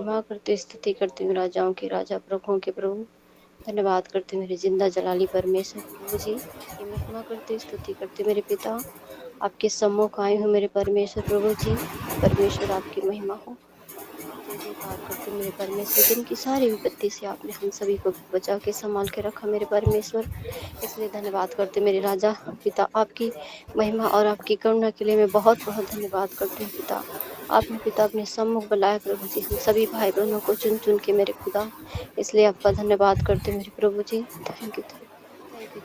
महिमा करती हूँ, स्तुति करती हूँ, राजाओं के राजा, प्रभुओं के प्रभु। धन्यवाद करती हूँ मेरे ज़िंदा जलाली परमेश्वर प्रभु जी, आपकी महिमा करती हूँ, स्तुति करती हूँ मेरे पिता। आपके सम्मुख आई हूँ मेरे परमेश्वर प्रभु जी, परमेश्वर आपकी महिमा हो। जय जयकार करते मेरे परमेश्वर, दिन की सारी विपत्ति से आपने हम सभी को बचा के संभाल के रखा मेरे परमेश्वर, इसलिए धन्यवाद करते मेरे राजा पिता। आपकी महिमा और आपकी करुणा के लिए मैं बहुत बहुत धन्यवाद करती हूँ पिता। आपने पिता अपने सम्मुख बुलाया प्रभु जी, हम सभी भाई बहनों को चुन चुन के मेरे खुदा, इसलिए आपका धन्यवाद करते मेरे प्रभु जी। Thank you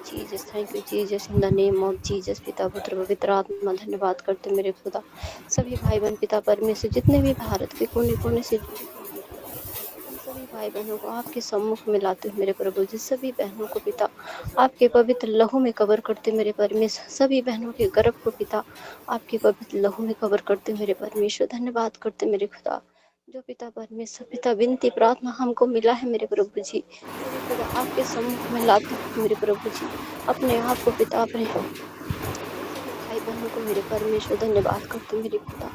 Jesus, thank you Jesus, in the name of Jesus. पिता पुत्र पवित्र आत्मा धन्यवाद करते मेरे खुदा। सभी भाई बहन पिता परमेश्वर जितने भी भारत के कोने कोने से जुड़े हैं मेरे पिता, उन सभी भाई बहनों को आपके सम्मुख में लाते हुए मेरे प्रभु जी, सभी बहनों को पिता आपके पवित्र लहू में कवर करते मेरे परमेश्वर, सभी बहनों के गर्भ को पिता आपके पवित्र लहू में कवर करते मेरे परमेश्वर। धन्यवाद करते मेरे खुदा, जो पिता परमेश्वर पिता विनती प्रार्थना हमको मिला है मेरे प्रभु जी, मेरे खुदा आपके सम्मुख में लाते हुए मेरे प्रभु जी, अपने आप को पिता अपने सभी भाई बहनों को मेरे परमेश्वर धन्यवाद करते मेरे खुदा,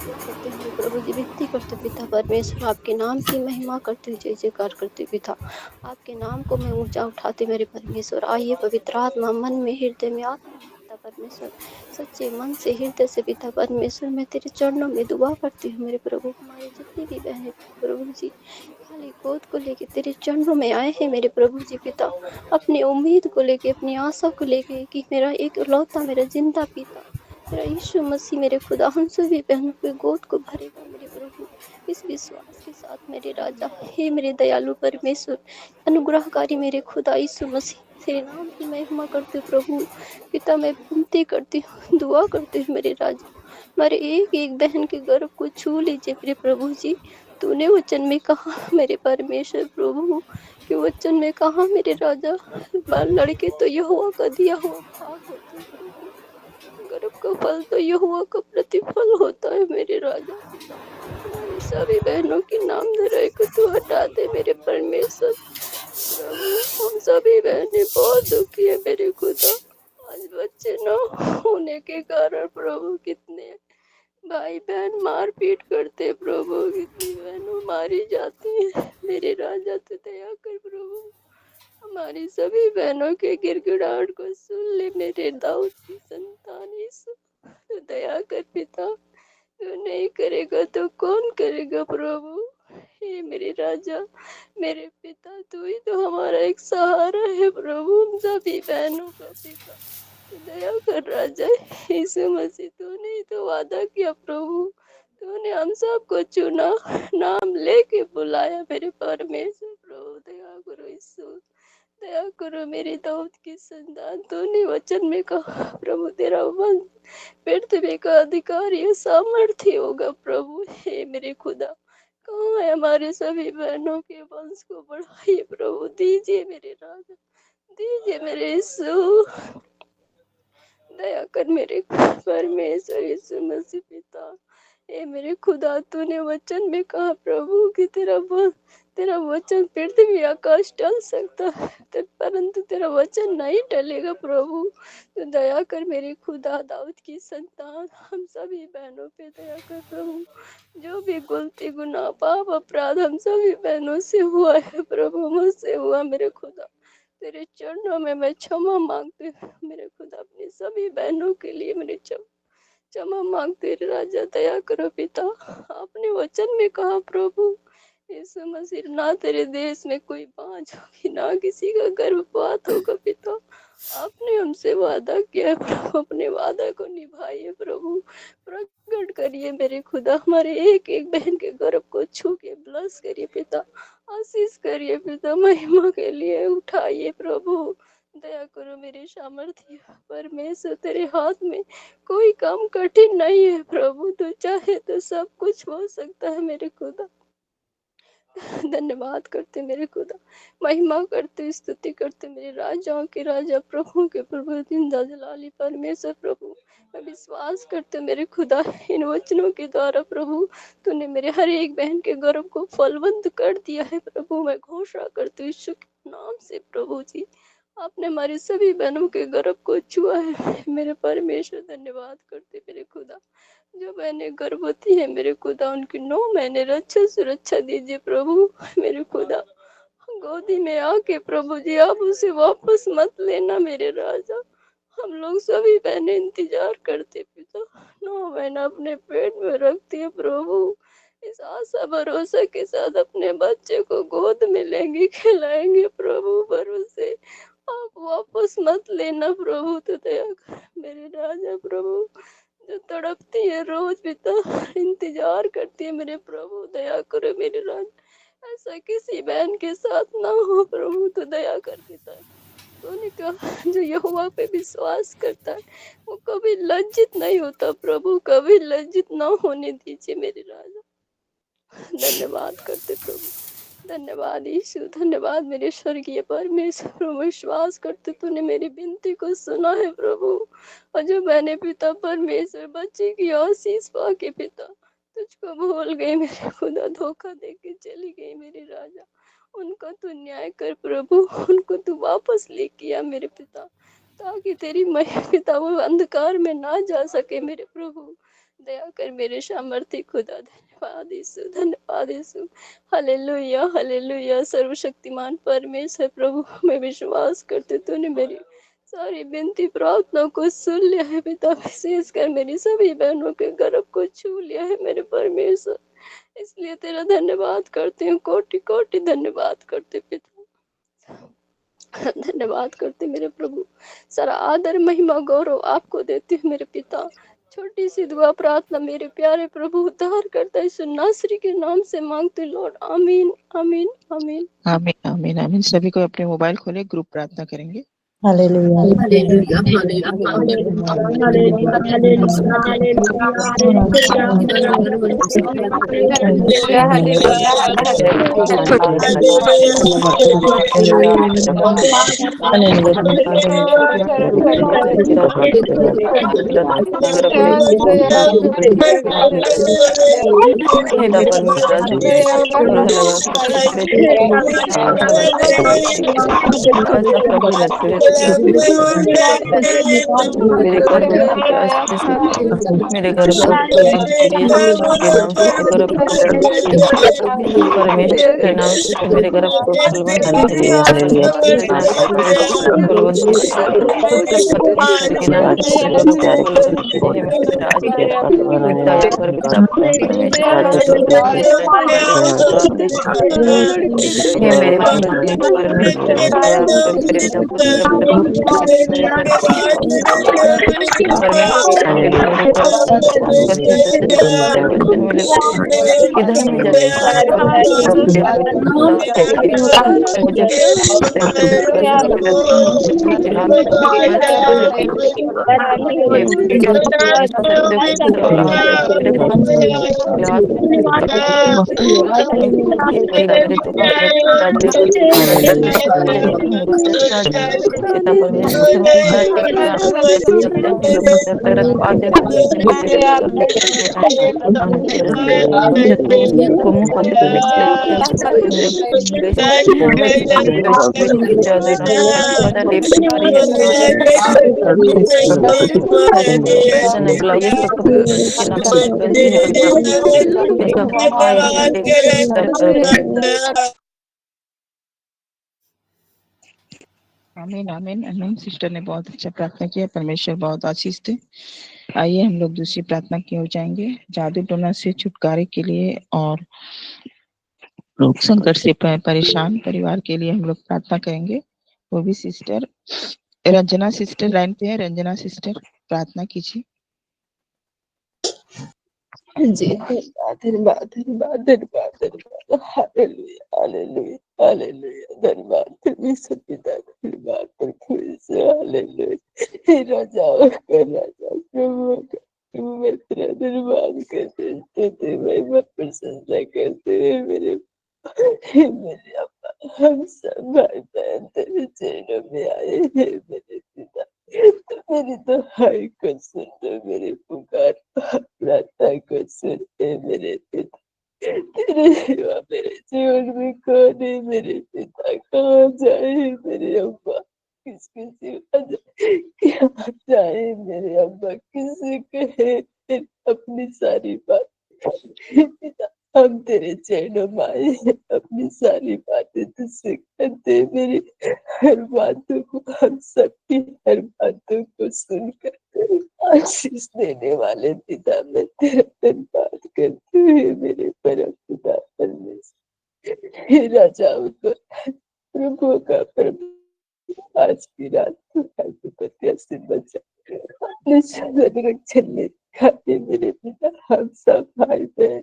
करते मेरे प्रभु जी, विनती करते पिता परमेश्वर, आपके नाम की महिमा करते, जय जयकार करते पिता, आपके नाम को मैं ऊंचा उठाते मेरे परमेश्वर। आइए पवित्र आत्मा मन में हृदय में आत्मा पिता परमेश्वर, सच्चे मन से हृदय से पिता परमेश्वर मैं तेरे चरणों में दुआ करती हूँ मेरे प्रभु। हमारे जितनी भी बहनें प्रभु जी खाली गोद को लेके तेरे चरणों में आए हैं मेरे प्रभु जी पिता, अपनी उम्मीद को लेके अपनी आशा को लेके कि मेरा एक लौता मेरा जिंदा पिता मेरा यीशु मसीह मेरे खुदा हम सभी बहनों के गोद को भरेगा मेरे प्रभु, इस विश्वास के साथ मेरे राजा, हे मेरे दयालु परमेश्वर अनुग्रहकारी मेरे खुदा यीशु मसीह, तेरे नाम की महिमा करते प्रभु पिता। मैं विनती करती हूँ, दुआ करती हूँ मेरे राजा, मेरे एक एक बहन के गर्भ को छू लीजिए मेरे प्रभु जी। तूने वचन में कहा मेरे परमेश्वर प्रभु, कि वचन में कहा मेरे राजा, लड़के तो यहोवा का दिया हुआ भाग होते हैं प्रभु, गर्भ का फल तो यहोवा का प्रतिफल होता है मेरे राजा पिता। हमारी सभी बहनों की नाम धराई को तू हटा दे मेरे परमेश्वर प्रभु, हम सभी बहनें बहुत दुखी है मेरे खुदा। आज बच्चे न होने के कारण प्रभु कितने भाई बहन मारपीट करते प्रभु, कितनी बहनों मारी जाती है मेरे राजा, तू दया कर प्रभु, हमारी सभी बहनों के गिड़गिड़ाहट को सुन ले मेरे दाऊद की संतान यीशु, तू दया कर पिता, तू नहीं करेगा तो कौन करेगा प्रभु। हे मेरे राजा मेरे पिता, तू ही तो हमारा एक सहारा है प्रभु, हम सभी बहनों का पिता, तू दया कर राजा यीशु मसीह, तूने ही तो वादा किया प्रभु, तूने हम सबको चुना, नाम लेके बुलाया मेरे परमेश्वर प्रभु, दया करो यीशु, दया करो मेरे दाऊद की संतान, तूने वचन में कहा प्रभु तेरा वंश पृथ्वी का अधिकारी सामर्थ्य होगा प्रभु। हे मेरे खुदा, कहाँ है हमारे सभी बहनों के वंश को बढ़ाइए प्रभु, दीजिए मेरे राजा, दीजिए मेरे यीशु, दया कर मेरे परमेश्वर यीशु मसीह पिता। हे मेरे खुदा, तूने वचन में कहा प्रभु कि तेरा वचन पृथ्वी आकाश टल सकता है, परंतु तेरा वचन नहीं टलेगा प्रभु। तो दया कर मेरे खुदा, दाऊद की संतान हम सभी बहनों पे दया कर प्रभु, जो भी गलती गुनाह पाप अपराध हम सभी बहनों से हुआ है प्रभु, मुझसे हुआ मेरे खुदा, तेरे चरणों में मैं क्षमा मांगती हूँ मेरे खुदा, अपनी सभी बहनों के लिए मेरे क्षमा मांगते राजा, दया करो पिता। आपने वचन में कहा प्रभु यीशु मसीह, ना तेरे देश में कोई बाँझ होगी, ना किसी का गर्भपात होगा पिता, आपने हमसे वादा किया है प्रभु, अपने वादा को निभाइए प्रभु, प्रकट करिए मेरे खुदा, हमारे एक एक बहन के गर्भ को छू के ब्लस करिए पिता, आशीष करिए पिता, महिमा के लिए उठाइए प्रभु, दया करो मेरे सामर्थ्य परमेश्वर, तेरे हाथ में कोई काम कठिन नहीं है प्रभु, तू चाहे तो सब कुछ हो सकता है मेरे खुदा। धन्यवाद करते मेरे खुदा, महिमा करते स्तुति करते मेरे राजाओं के राजा प्रभु के प्रभु जिंदा जलाली परमेश्वर प्रभु। मैं विश्वास करते मेरे खुदा, इन वचनों के द्वारा प्रभु तूने मेरे हर एक बहन के गर्भ को फलवंत कर दिया है प्रभु। मैं घोषणा करती हूँ यीशु के नाम से प्रभु जी, आपने हमारी सभी बहनों के गर्भ को छुआ है मेरे परमेश्वर। धन्यवाद करते मेरे खुदा, जो बहनें गर्भवती है मेरे खुदा उनकी 9 महीने रक्षा सुरक्षा दीजिए प्रभु। मेरे खुदा गोदी में आके प्रभु जी आप उसे वापस मत लेना मेरे राजा। हम लोग सभी बहनें इंतजार करते पिता, 9 महीना अपने पेट में रखती है प्रभु। इस आशा भरोसा के साथ अपने बच्चे को गोद में लेंगे खिलाएंगे प्रभु। भरोसे आप वापस मत लेना प्रभु। तो दया कर मेरे राजा प्रभु, जो तड़पती है रोज पिता, इंतजार करती है मेरे प्रभु। दया करो मेरे राजा, ऐसा किसी बहन के साथ ना हो प्रभु। तो दया कर पिता। तूने कहा जो यहोवा पे विश्वास करता है वो कभी लज्जित नहीं होता प्रभु, कभी लज्जित ना होने दीजिए मेरे राजा। धन्यवाद करते प्रभु, धन्यवाद यीशु, धन्यवाद मेरे स्वर्गीय परमेश्वर। प्रभु विश्वास करते तूने मेरी विनती को सुना है प्रभु। और जो मैंने पिता परमेश्वर बच्चे की आशीष पाके पिता तुझको भूल गई मेरे खुदा, धोखा दे के चली गई मेरे राजा, उनका तू न्याय कर प्रभु। उनको तू वापस लेके आ मेरे पिता, ताकि तेरी महिमा पिता वो अंधकार में ना जा सके मेरे प्रभु। दया कर मेरे सामर्थ्य खुदा। धन्यवाद यीशु, धन्यवाद यीशु। Hallelujah hallelujah. सर्वशक्तिमान परमेश्वर प्रभु, मैं विश्वास करती तूने मेरी सारी विनती प्रार्थना को सुन लिया है पिता। विशेषकर मेरी सभी बहनों के गर्भ को छू लिया है मेरे परमेश्वर, इसलिए तेरा धन्यवाद करती हूँ। कोटि कोटि धन्यवाद करते पिता, धन्यवाद करते मेरे प्रभु। सारा आदर महिमा गौरव आपको देती हूँ मेरे पिता। छोटी सी दुआ प्रार्थना मेरे प्यारे प्रभु उद्धार करता यीशु नासरी के नाम से मांगते लॉर्ड, आमीन आमीन आमीन आमीन आमीन आमीन। सभी को अपने मोबाइल खोले, ग्रुप प्रार्थना करेंगे। हालेलुया हालेलुया मेरे गर्भ की प्यास से मेरे गर्भ को फल यीशु के नाम से गर्भ को फल परमेश्वर के नाम से मेरे गर्भ को फल के नाम से मेरे गर्भ को फल परमेश्वर के नाम से मेरे गर्भ को फल हे मेरे राजा दया कर पिता परमेश्वर हे मेरे परमेश्वर दया कर मेरे पिता पुत्र मेरे घर परमेश्वर के मेरे घर वचन मिले किधर में जाते मुझे आमीन आमीन आमीन। सिस्टर ने बहुत अच्छा प्रार्थना किया, परमेश्वर बहुत आशीष दे। आइए हम लोग दूसरी प्रार्थना की ओर जाएंगे। जादू टोना से छुटकारे के लिए और रोग संकट से परेशान परिवार के लिए हम लोग प्रार्थना करेंगे। वो भी सिस्टर रंजना सिस्टर लाइन पे है। रंजना सिस्टर प्रार्थना कीजिए। जी धन्यवाद धन्यवाद धन्यवाद धन्यवाद धन्यवाद। Hallelujah hallelujah hallelujah. धन्यवाद परमेश्वर पिता, धन्यवाद परमेश्वर। हालेलुया। हे राजाओं का राजा प्रभु का प्रभु, मैं तेरा धन्यवाद करते स्तुति महिमा प्रशंसा करते हुए मेरे अब्बा, हम सब भाई बहन तेरे चरणों में आए हैं मेरे पिता। तो मेरी दुहाई को सुन लो, मेरी पुकार प्रार्थना को सुनते मेरे पिता। तेरे सिवा मेरे जीवन में कौन है मेरे पिता, कहाँ जाए मेरे अब्बा, किसके सिवा क्या जाए मेरे अब्बा, किसे कहे अपनी सारी बात पिता, हम तेरे चरणों में आए हैं, अपनी सारी बातें तुझसे कहते हैं। मेरी हर बातों को, हम सबकी हर बातों को सुनकर आशीष देने वाले पिता, मैं तेरा धन्यवाद करती हूँ मेरे परम पिता परमेश्वर। हे राजाओं को प्रभु का प्रभु, आज की रात को अधिपत्य से बचा अपने सदर रक्षण में खाते मेरे पिता। हम सब भाई बहन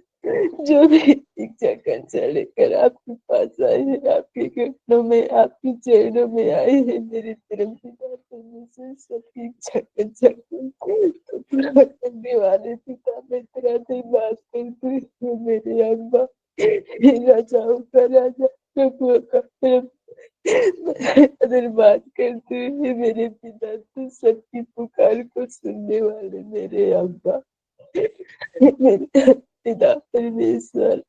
जो भी इच्छा कर चढ़कर आपके पास आए हैं, आपके घुटनों में, आपके चरणों में आए हैं मेरे परम पिता परमेश्वर। सबकी इच्छा कर चढ़कर तो पूरा करने वाले पिता, मैं तेरा धन्यवाद करती हूँ मेरे अब्बा। हे राजाओं का राजा, प्रभुओं का प्रभु, अगर बात करते हुए मेरे पिता, तो सबकी पुकार को सुनने वाले मेरे अब्बा, मेरे पिता परमेश्वर।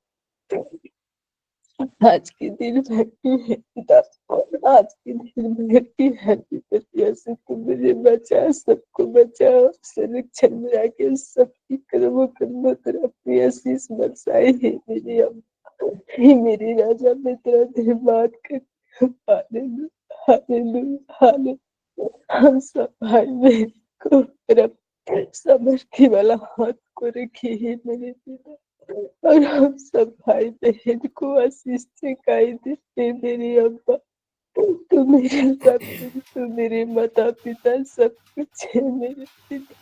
आज के दिन भर की है पिता, आज के दिन भर की हर विपत्तियों से तुम मुझे बचा, सबको बचाओ, संरक्षण में आके सबकी कदमों कदमों पर अपनी आशीष बरसाए है मेरे अब्बा। हे मेरे राजा, मैं तेरा धन्यवाद करती हूँ। Hallelujah, hallelujah, hallelujah. हम सब भाई बहन को रब समर्थी वाला हाथ को रखी है मेरे पिता, और हम सब भाई बहन को आशीष सिखाई देते मेरे अब्बा। तू मेरे सब कुछ, तू मेरे माता पिता सब कुछ है मेरे पिता।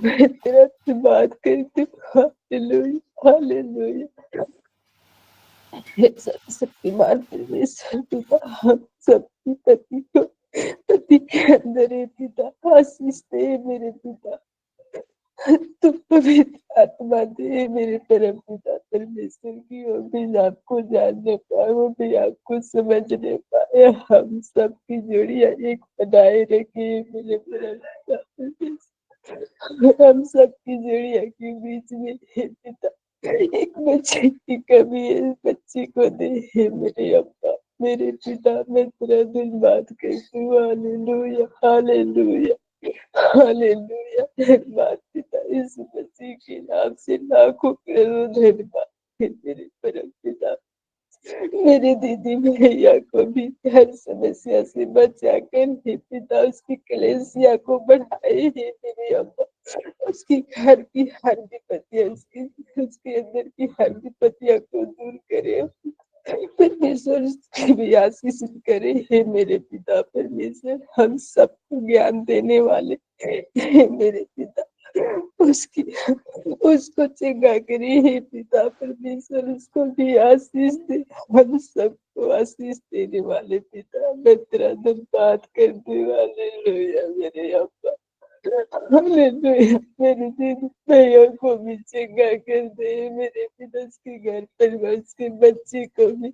मैं तेरा धन्यवाद करती हूँ। Hallelujah, hallelujah. शक्तिमान परमेश्वर पिता, हम सबकी पति को, पति के अंदर है पिता, आशीष दे मेरे पिता। तुम पवित्र आत्मा दे मेरे परम पिता परमेश्वर की, वो भी आपको जानने पाए, वो भी आपको समझने पाए, हम सबकी जोड़ियां एक बनाए रखे मेरे परम पिता परमेश्वर। हम सबकी जोड़ियां के बीच में है पिता, एक बच्चे की कमी है, बच्चे को दे है मेरे अब्बा, मेरे पिता। मैं तेरा धन्यवाद करती हूँ। Hallelujah, hallelujah, hallelujah. धन्यवाद पिता, इस मसीह के नाम से लाखों करोड़ों धन्यवाद है मेरे परम पिता। मेरे दीदी भैया को भी हर समस्या से बचा कर हे पिता, उसकी कलेसिया को बढ़ाए है मेरे अब्बा, उसकी घर की हर विपत्तियां, उसके अंदर की हर विपत्तियां को दूर करे परमेश्वर, उसकी भी आशीष करे हे मेरे पिता परमेश्वर। हम सबको ज्ञान देने वाले हे मेरे पिता, उसकी उसको चंगा करे हे पिता परमेश्वर, उसको भी आशीष दे। हम सबको आशीष देने वाले पिता, मैं तेरा धन्यवाद करने वाले लोया मेरे अब्बा। हालेलुया। मेरे दिन भैया को भी चंगा कर दे मेरे पिता, उसके घर परिवार, उसके बच्चे को भी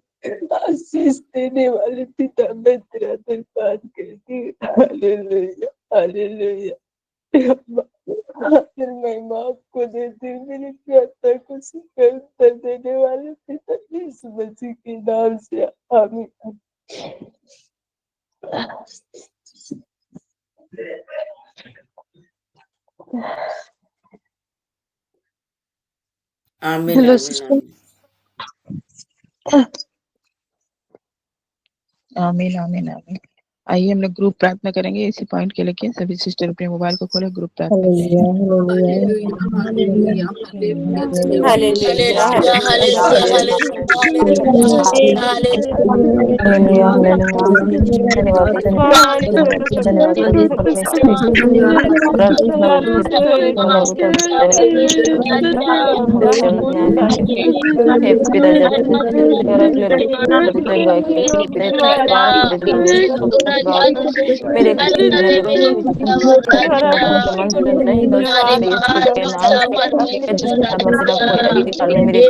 आशीष देने वाले पिता, मैं तेरा धन्यवाद करती हूँ। Hallelujah, hallelujah. फिर मैं माँ को देती हूँ, मेरी प्रार्थना को स्वीकार कर देने वाले पिता, इस मसीह के नाम से आमीन। आमीन, हेलो आमीन, सिस्टर। आमीन, आमीन, आमीन। आइए हम लोग ग्रुप प्रार्थना करेंगे इसी पॉइंट के लेके। सभी सिस्टर अपने मोबाइल को खोले, ग्रुप प्रार्थना hallelujah, hallelujah, hallelujah, hallelujah, hallelujah, hallelujah, hallelujah, hallelujah, hallelujah, hallelujah, hallelujah, hallelujah. धन्यवाद तेरे धन्यवाद तेरे परमेश्वर प्रार्थना करते धन्यवाद तेरे चरण में आए हे पिता जब मेरे गाय के तेरे पास तेरे दिन मेरे मेरे के मन से नहीं कर सकते यीशु के नाम से मैं दुष्ट आत्मा से ना कोई अधिकार नहीं मेरे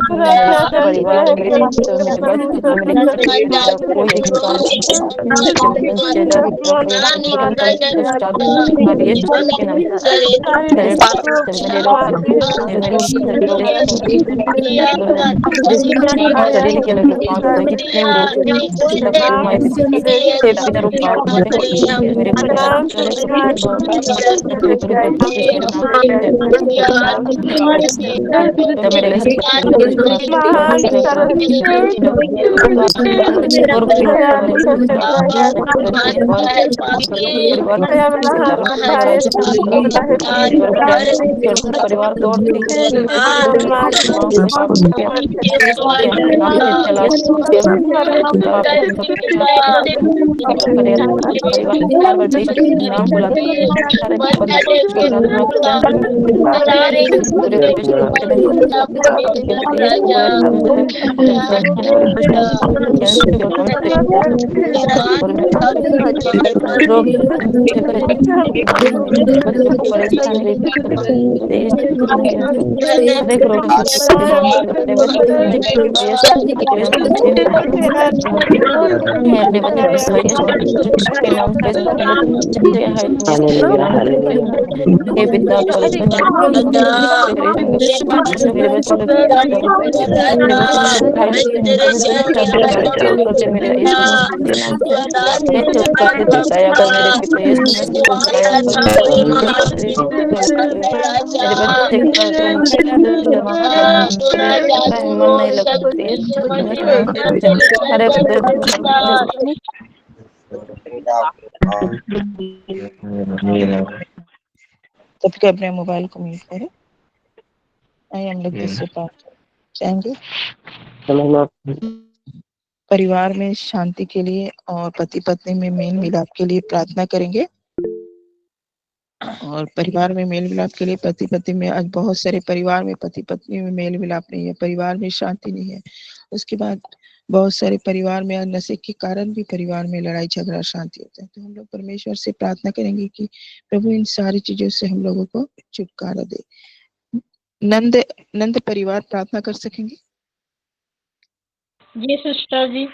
परिवार मेरे पुत्र मेरे बच्चे मेरे मेरा कोई अधिकार दुष्ट आत्मा यीशु के नाम से मेरे मेरे मेरे जिस शरीर के लोग जितने भी रोग हे पिता मेरे परिवार को तो मेरे परिवार तोड़ नाम बुलाते परेशानी हरेक रोग के नाम से हे पिता मेरे बच्चों मेरे यीशु मसीह के नाम से हे चुप कर दे दया कर मेरे पिता यीशु मसीह को दया कर मेरे बच्चे मन नहीं लगती अरे सबके अपने मोबाइल को म्यूट करें। आइए हम लोग दूसरे पाठ जाएंगे। परिवार में शांति के लिए और पति पत्नी में मेल मिलाप के लिए प्रार्थना करेंगे। और परिवार में मेल मिलाप के लिए पति पत्नी में, आज बहुत सारे परिवार में पति पत्नी में मेल मिलाप नहीं है, परिवार में शांति नहीं है। उसके बाद बहुत सारे परिवार में नशे के कारण भी परिवार में लड़ाई झगड़ा शांति होता है। तो हम लोग परमेश्वर से प्रार्थना करेंगे कि प्रभु इन सारी चीजों से हम लोगों को छुटकारा दे। नंद परिवार प्रार्थना कर सकेंगे? जी सिस्टर जी।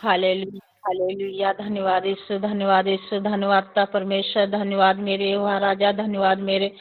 Hallelujah hallelujah. धन्यवाद यीशु, धन्यवाद यीशु, धन्यवाद ता परमेश्वर, धन्यवाद मेरे यहोवा राजा, धन्यवाद मेरे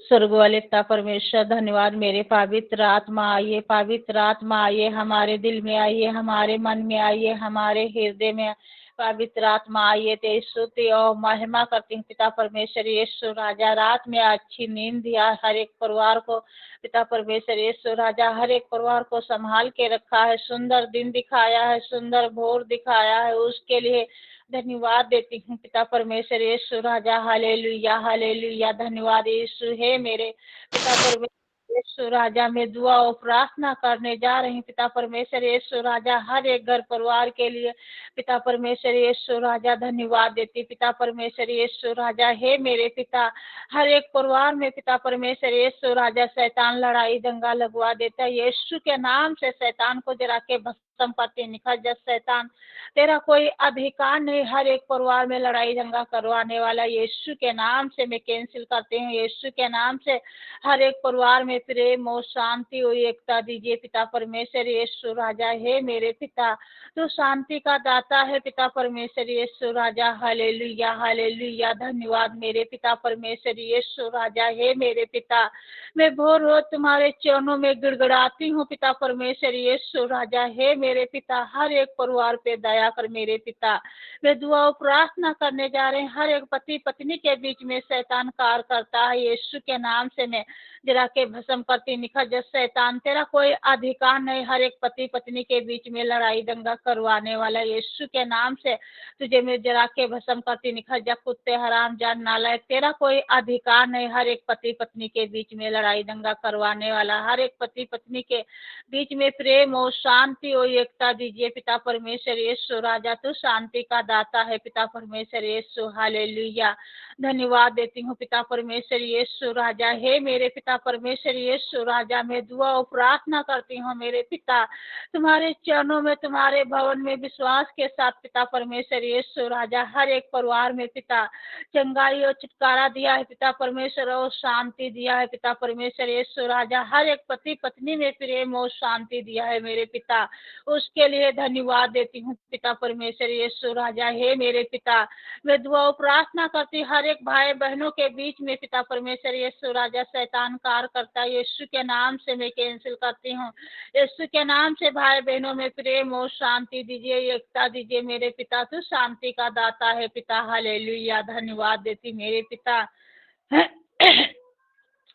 स्वर्ग वाले ता परमेश्वर, धन्यवाद मेरे पवित्र आत्मा आइए, पवित्र आत्मा आइए, हमारे दिल में आइए, हमारे मन में आइए, हमारे हृदय में पवित्र आत्मा आइए। तेरी स्तुति और महिमा करती हूँ पिता परमेश्वर यीशु राजा। रात में अच्छी नींद दिया हर एक परिवार को पिता परमेश्वर यीशु राजा, हर एक परिवार को संभाल के रखा है, सुंदर दिन दिखाया है, सुंदर भोर दिखाया है, उसके लिए धन्यवाद देती हूँ पिता परमेश्वर यीशु राजा। Hallelujah hallelujah. धन्यवाद यीशु। हे मेरे पिता परमेश्वर यीशु राजा, मैं दुआ और प्रार्थना करने जा रही हूँ पिता परमेश्वर यीशु राजा, हर एक घर परिवार के लिए पिता परमेश्वर यीशु राजा धन्यवाद देती पिता परमेश्वर यीशु राजा। हे मेरे पिता, हर एक परिवार में पिता परमेश्वर यीशु राजा शैतान लड़ाई दंगा लगवा देता है, यीशु के नाम से शैतान को जरा के भस्म करते निकल जा। शैतान तेरा कोई अधिकार नहीं हर एक परिवार में लड़ाई दंगा करवाने वाला, यीशु के नाम से मैं कैंसिल करती हूँ। यीशु के नाम से हर एक परिवार में प्रेम और शांति और एकता दीजिए पिता परमेश्वर यीशु राजा। हे मेरे पिता, तू शांति का दाता है पिता परमेश्वर यीशु राजा। Hallelujah hallelujah. धन्यवाद मेरे पिता परमेश्वर यीशु राजा। हे मेरे पिता, मैं भोर रोज तुम्हारे चरणों में गिड़गिड़ाती हूँ पिता परमेश्वर यीशु राजा। हे मेरे पिता, हर एक परिवार पे दया कर मेरे पिता। मैं दुआ और प्रार्थना करने जा रहे हैं, हर एक पति पत्नी के बीच में शैतान कार्य करता है, यीशु के नाम से मैं जरा के भस्म करती निखर जा। शैतान तेरा कोई अधिकार नहीं हर एक पति पत्नी के बीच में लड़ाई दंगा करवाने वाला, यीशु के नाम से तुझे मैं जरा के भस्म करती निखर जा। कुत्ते हराम जान नालायक, तेरा कोई अधिकार नहीं हर एक पति पत्नी के बीच में लड़ाई दंगा करवाने वाला, हर एक पति पत्नी के बीच में प्रेम और शांति और एकता दीजिए पिता परमेश्वर यीशु राजा। तू शांति का दाता है पिता परमेश्वर यीशु। हालेलुया। धन्यवाद देती हूँ पिता परमेश्वर यीशु राजा। हे मेरे पिता परमेश्वर यीशु राजा, मैं दुआ और प्रार्थना करती हूँ मेरे पिता, तुम्हारे चरणों में तुम्हारे भवन में विश्वास के साथ पिता परमेश्वर यीशु राजा। हर एक परिवार में पिता चंगाई और छुटकारा दिया है पिता परमेश्वर, और शांति दिया है पिता परमेश्वर यीशु राजा। हर एक पति पत्नी में प्रेम और शांति दिया है मेरे पिता, उसके लिए धन्यवाद देती हूँ पिता परमेश्वर यीशु राजा। हे मेरे पिता, मैं दुआ प्रार्थना करती हर एक भाई बहनों के बीच में पिता परमेश्वर यीशु राजा शैतान कार्य करता है, यीशु के नाम से मैं कैंसिल करती हूँ। यीशु के नाम से भाई बहनों में प्रेम और शांति दीजिए, एकता दीजिए मेरे पिता। तू शांति का दाता है पिता। हालेलुया, धन्यवाद देती मेरे पिता।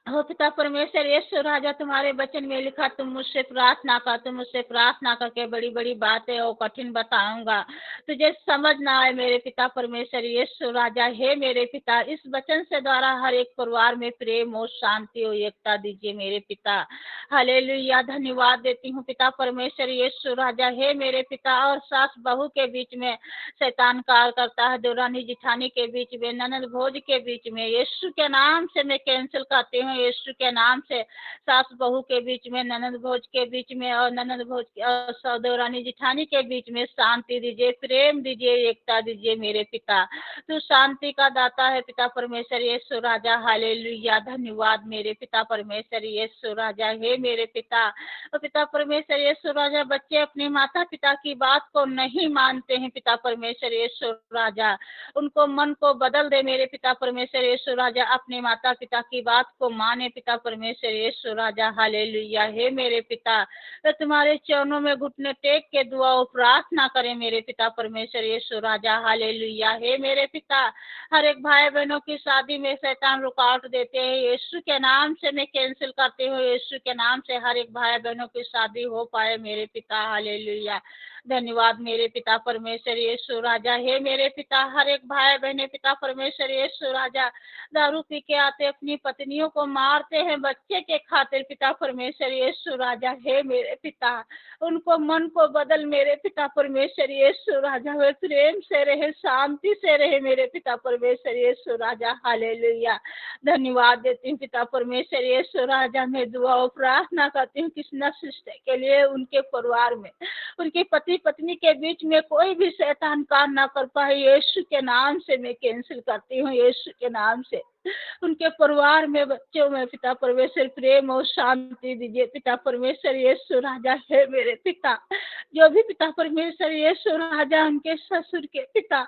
हो पिता परमेश्वर यीशु राजा, तुम्हारे वचन में लिखा तुम मुझसे प्रार्थना कर, तुम मुझसे प्रार्थना करके बड़ी बड़ी बातें और कठिन बताऊंगा, तुझे समझ ना आए मेरे पिता परमेश्वर यीशु राजा। हे मेरे पिता, इस वचन से द्वारा हर एक परिवार में प्रेम और शांति और एकता दीजिए मेरे पिता। हालेलुया, धन्यवाद देती हूँ पिता परमेश्वर यीशु राजा। हे मेरे पिता, और सास बहू के बीच में शैतान कार्य करता है, देवरानी जिठानी के बीच में, ननद भोज के बीच में, यीशु के नाम से मैं कैंसिल करती हूँ। यीशु के नाम से सास बहू के बीच में, ननद भोज के बीच में और ननद भोज और देवरानी जिठानी के बीच में शांति दीजिए, प्रेम दीजिए, एकता दीजिए मेरे पिता। तू शांति का दाता है पिता परमेश्वर यीशु राजा। हालेलुया, धन्यवाद मेरे पिता परमेश्वर यीशु राजा। हे मेरे पिता, और पिता परमेश्वर यीशु राजा, बच्चे अपने माता पिता की बात को नहीं मानते हैं पिता परमेश्वर यीशु राजा, उनको मन को बदल दे मेरे पिता परमेश्वर यीशु राजा, अपने माता पिता की बात को माने पिता परमेश्वर यीशु राजा। हालेलुया, हे मेरे पिता, वे तुम्हारे चरणों में घुटने टेक के दुआ और प्रार्थना करें मेरे पिता परमेश्वर यीशु राजा। हालेलुया, हे मेरे पिता, हर एक भाई बहनों की शादी में शैतान रुकावट देते हैं, यीशु के नाम से मैं कैंसिल करती हूँ। यीशु के नाम से हर एक भाई बहनों की शादी हो पाए मेरे पिता। हालेलुया, धन्यवाद मेरे पिता परमेश्वर यीशु राजा। हे मेरे पिता, हर एक भाई बहने पिता परमेश्वर यीशु राजा, दारू पी के आते अपनी पत्नियों को मारते हैं बच्चे के खातिर पिता परमेश्वर यीशु राजा। हे मेरे पिता, उनको मन को बदल मेरे पिता परमेश्वर यीशु राजा, वे प्रेम से रहे, शांति से रहे मेरे पिता परमेश्वर यीशु राजा। हालेलुया, धन्यवाद देती हूँ पिता परमेश्वर यीशु राजा। मैं दुआ और प्रार्थना करती हूँ किस नशिष्ट के लिए, उनके परिवार में, उनके पति पत्नी के बीच में कोई भी शैतान काम ना कर पाए, यीशु के नाम से मैं कैंसिल करती हूँ। यीशु के नाम से उनके परिवार में, बच्चों में पिता परमेश्वर प्रेम और शांति दीजिए पिता परमेश्वर यीशु राजा। है मेरे पिता, जो भी पिता परमेश्वर यीशु राजा, उनके ससुर के पिता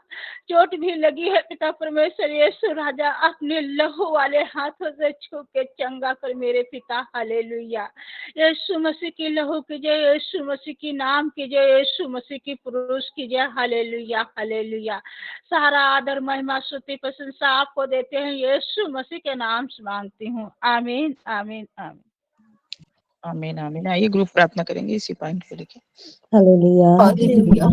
चोट भी लगी है पिता परमेश्वर यीशु राजा, अपने लहू वाले हाथों से छू के चंगा कर मेरे पिता। हालेलुया, यीशु मसीह की लहू कीजिए, यीशु मसीह की नाम कीजिए, यीशु मसीह की पुरुष कीजिए। हालेलुया, हालेलुया, सारा आदर महिमा स्तुति प्रशंसा आपको देते हैं, यीशु मसीह के नाम से मांगती हूँ। आमीन, आमीन, आमीन, आमीन, आमीन। आइए ग्रुप प्रार्थना करेंगे इसी पॉइंट को लेके। Hallelujah, hallelujah,